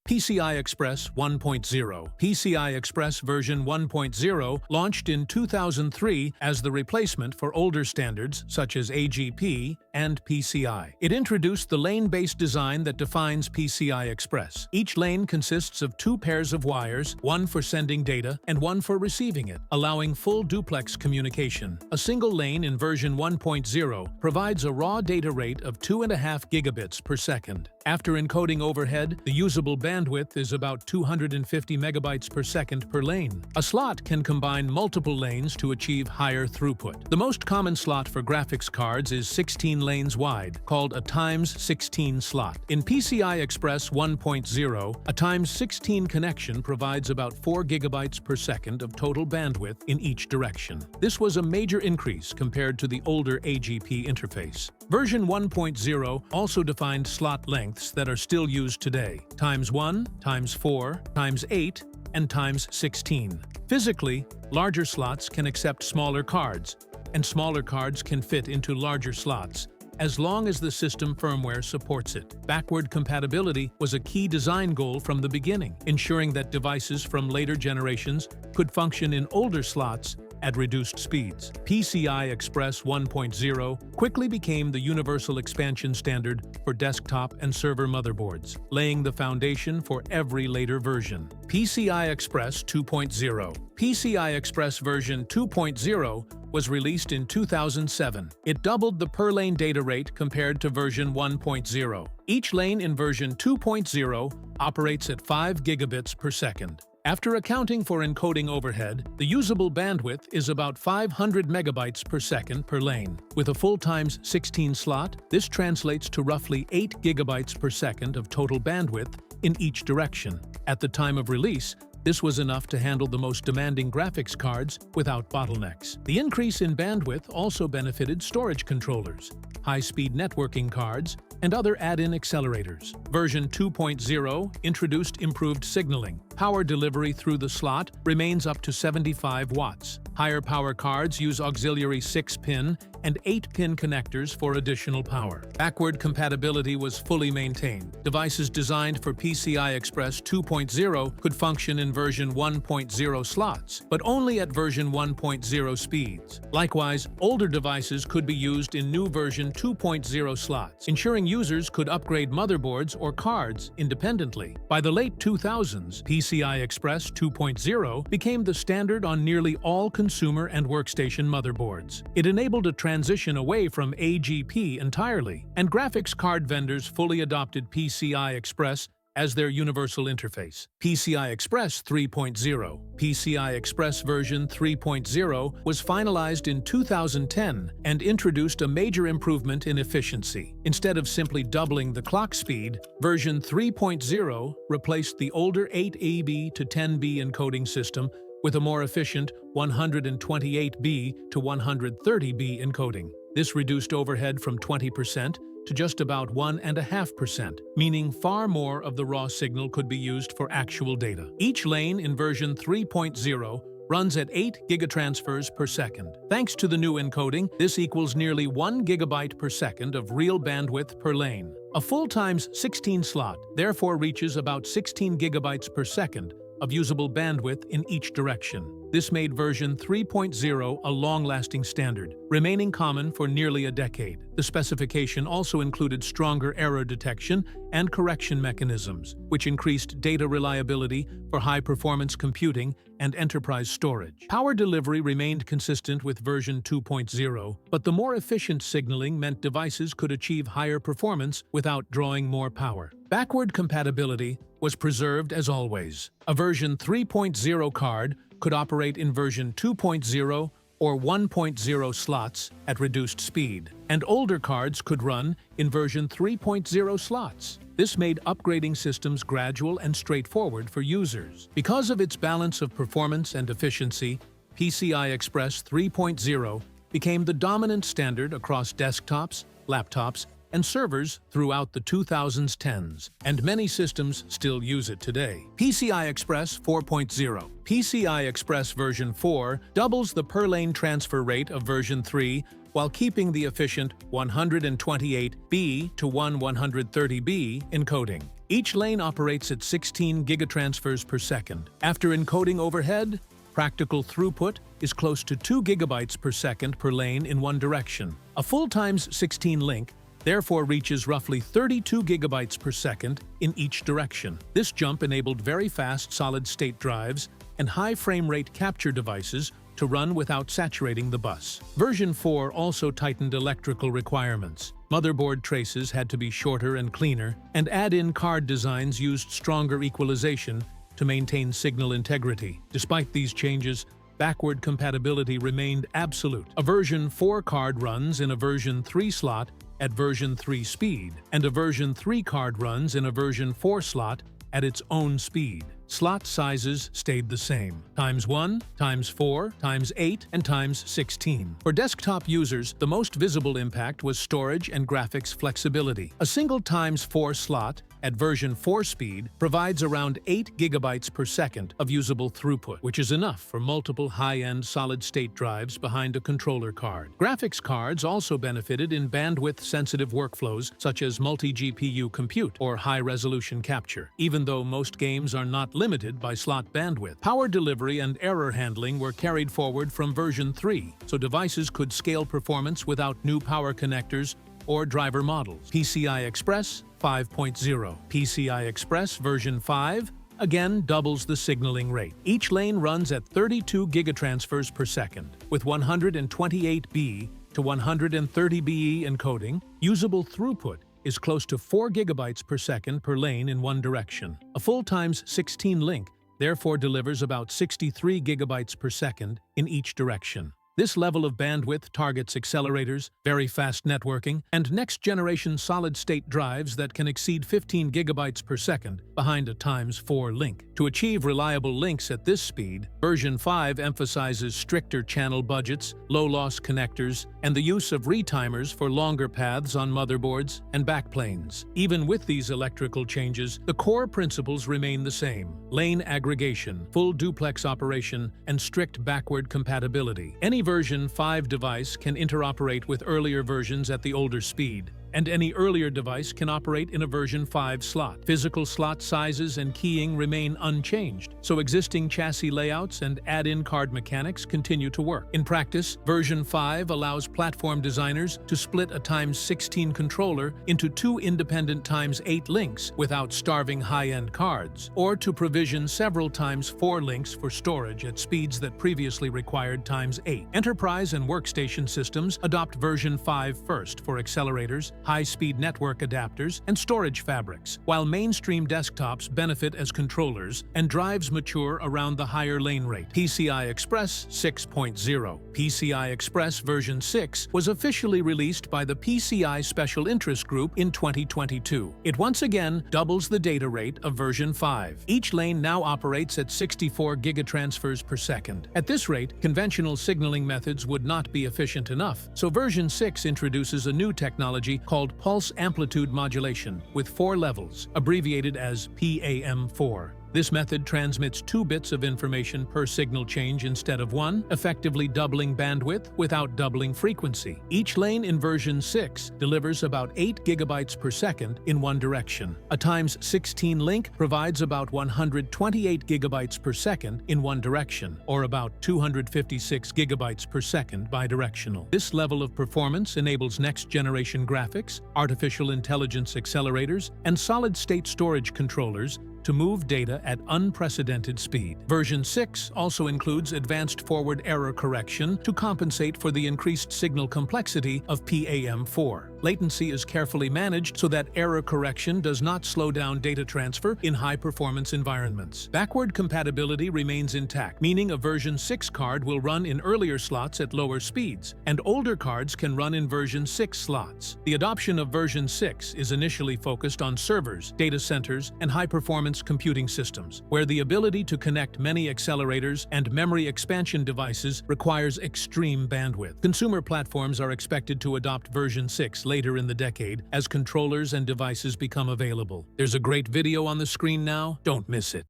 PCI Express 1.0. PCI Express version 1.0 launched in 2003 as the replacement for older standards such as AGP and PCI. It introduced the lane-based design that defines PCI Express. Each lane consists of two pairs of wires, one for sending data and one for receiving it, allowing full duplex communication. A single lane in version 1.0 provides a raw data rate of 2.5 gigabits per second. After encoding overhead, the usable bandwidth is about 250 megabytes per second per lane. A slot can combine multiple lanes to achieve higher throughput. The most common slot for graphics cards is 16 lanes wide, called a ×16 slot. In PCI Express 1.0, a ×16 connection provides about 4 gigabytes per second of total bandwidth in each direction. This was a major increase compared to the older AGP interface. Version 1.0 also defined slot lengths that are still used today: ×1, ×4, ×8, and ×16. Physically, larger slots can accept smaller cards, and smaller cards can fit into larger slots, as long as the system firmware supports it. Backward compatibility was a key design goal from the beginning, ensuring that devices from later generations could function in older slots at reduced speeds. PCI Express 1.0 quickly became the universal expansion standard for desktop and server motherboards, laying the foundation for every later version. PCI Express 2.0. PCI Express version 2.0 was released in 2007. It doubled the per-lane data rate compared to version 1.0. Each lane in version 2.0 operates at 5 gigabits per second. After accounting for encoding overhead, the usable bandwidth is about 500 megabytes per second per lane. With a full ×16 slot, this translates to roughly 8 gigabytes per second of total bandwidth in each direction. At the time of release, this was enough to handle the most demanding graphics cards without bottlenecks. The increase in bandwidth also benefited storage controllers, high-speed networking cards, and other add-in accelerators. Version 2.0 introduced improved signaling. Power delivery through the slot remains up to 75 watts. Higher power cards use auxiliary 6-pin and 8-pin connectors for additional power. Backward compatibility was fully maintained. Devices designed for PCI Express 2.0 could function in version 1.0 slots, but only at version 1.0 speeds. Likewise, older devices could be used in new version 2.0 slots, ensuring users could upgrade motherboards or cards independently. By the late 2000s, PCI Express 2.0 became the standard on nearly all consumer and workstation motherboards. It enabled a transition away from AGP entirely, and graphics card vendors fully adopted PCI Express as their universal interface. PCI Express 3.0. PCI Express version 3.0 was finalized in 2010 and introduced a major improvement in efficiency. Instead of simply doubling the clock speed, version 3.0 replaced the older 8AB to 10B encoding system with a more efficient 128B to 130B encoding. This reduced overhead from 20% to just about 1.5%, meaning far more of the raw signal could be used for actual data. Each lane in version 3.0 runs at 8 gigatransfers per second. Thanks to the new encoding, this equals nearly 1 gigabyte per second of real bandwidth per lane. A full ×16 slot therefore reaches about 16 gigabytes per second of usable bandwidth in each direction. This made version 3.0 a long-lasting standard, remaining common for nearly a decade. The specification also included stronger error detection and correction mechanisms, which increased data reliability for high-performance computing and enterprise storage. Power delivery remained consistent with version 2.0, but the more efficient signaling meant devices could achieve higher performance without drawing more power. Backward compatibility was preserved as always. A version 3.0 card could operate in version 2.0 or 1.0 slots at reduced speed, and older cards could run in version 3.0 slots. This made upgrading systems gradual and straightforward for users. Because of its balance of performance and efficiency, PCI Express 3.0 became the dominant standard across desktops, laptops, and servers throughout the 2010s, and many systems still use it today. PCI Express 4.0. PCI Express version 4 doubles the per-lane transfer rate of version 3 while keeping the efficient 128B to 130B encoding. Each lane operates at 16 gigatransfers per second. After encoding overhead, practical throughput is close to 2 gigabytes per second per lane in one direction. A full ×16 link therefore reaches roughly 32 gigabytes per second in each direction. This jump enabled very fast solid-state drives and high frame rate capture devices to run without saturating the bus. Version 4 also tightened electrical requirements. Motherboard traces had to be shorter and cleaner, and add-in card designs used stronger equalization to maintain signal integrity. Despite these changes, backward compatibility remained absolute. A version 4 card runs in a version 3 slot at version 3 speed, and a version 3 card runs in a version 4 slot at its own speed. Slot sizes stayed the same: ×1, ×4, ×8, and ×16. For desktop users, the most visible impact was storage and graphics flexibility. A single ×4 slot at version 4 speed provides around 8 gigabytes per second of usable throughput, which is enough for multiple high-end solid-state drives behind a controller card. Graphics cards also benefited in bandwidth-sensitive workflows such as multi-GPU compute or high-resolution capture. Even though most games are not limited by slot bandwidth, power delivery and error handling were carried forward from version 3, so devices could scale performance without new power connectors or driver models. PCI Express 5.0. PCI Express version 5 again doubles the signaling rate. Each lane runs at 32 gigatransfers per second. With 128B to 130BE encoding, usable throughput is close to 4 gigabytes per second per lane in one direction. A full ×16 link therefore delivers about 63 gigabytes per second in each direction. This level of bandwidth targets accelerators, very fast networking, and next-generation solid-state drives that can exceed 15 gigabytes per second behind a ×4 link. To achieve reliable links at this speed, version 5 emphasizes stricter channel budgets, low-loss connectors, and the use of retimers for longer paths on motherboards and backplanes. Even with these electrical changes, the core principles remain the same: lane aggregation, full duplex operation, and strict backward compatibility. Any version 5 device can interoperate with earlier versions at the older speed, and any earlier device can operate in a version 5 slot. Physical slot sizes and keying remain unchanged, so existing chassis layouts and add-in card mechanics continue to work. In practice, version 5 allows platform designers to split a ×16 controller into 2 independent ×8 links without starving high-end cards, or to provision several ×4 links for storage at speeds that previously required ×8. Enterprise and workstation systems adopt version 5 first for accelerators, high-speed network adapters, and storage fabrics, while mainstream desktops benefit as controllers and drives mature around the higher lane rate. PCI Express 6.0. PCI Express version 6 was officially released by the PCI Special Interest Group in 2022. It once again doubles the data rate of version 5. Each lane now operates at 64 gigatransfers per second. At this rate, conventional signaling methods would not be efficient enough, so version 6 introduces a new technology called pulse amplitude modulation with 4 levels, abbreviated as PAM4. This method transmits 2 bits of information per signal change instead of 1, effectively doubling bandwidth without doubling frequency. Each lane in version 6 delivers about 8 gigabytes per second in one direction. A ×16 link provides about 128 gigabytes per second in one direction, or about 256 gigabytes per second bidirectional. This level of performance enables next-generation graphics, artificial intelligence accelerators, and solid-state storage controllers to move data at unprecedented speed. Version 6 also includes advanced forward error correction to compensate for the increased signal complexity of PAM4. Latency is carefully managed so that error correction does not slow down data transfer in high-performance environments. Backward compatibility remains intact, meaning a version 6 card will run in earlier slots at lower speeds, and older cards can run in version 6 slots. The adoption of version 6 is initially focused on servers, data centers, and high-performance computing systems, where the ability to connect many accelerators and memory expansion devices requires extreme bandwidth. Consumer platforms are expected to adopt version 6 later in the decade as controllers and devices become available. There's a great video on the screen now. Don't miss it.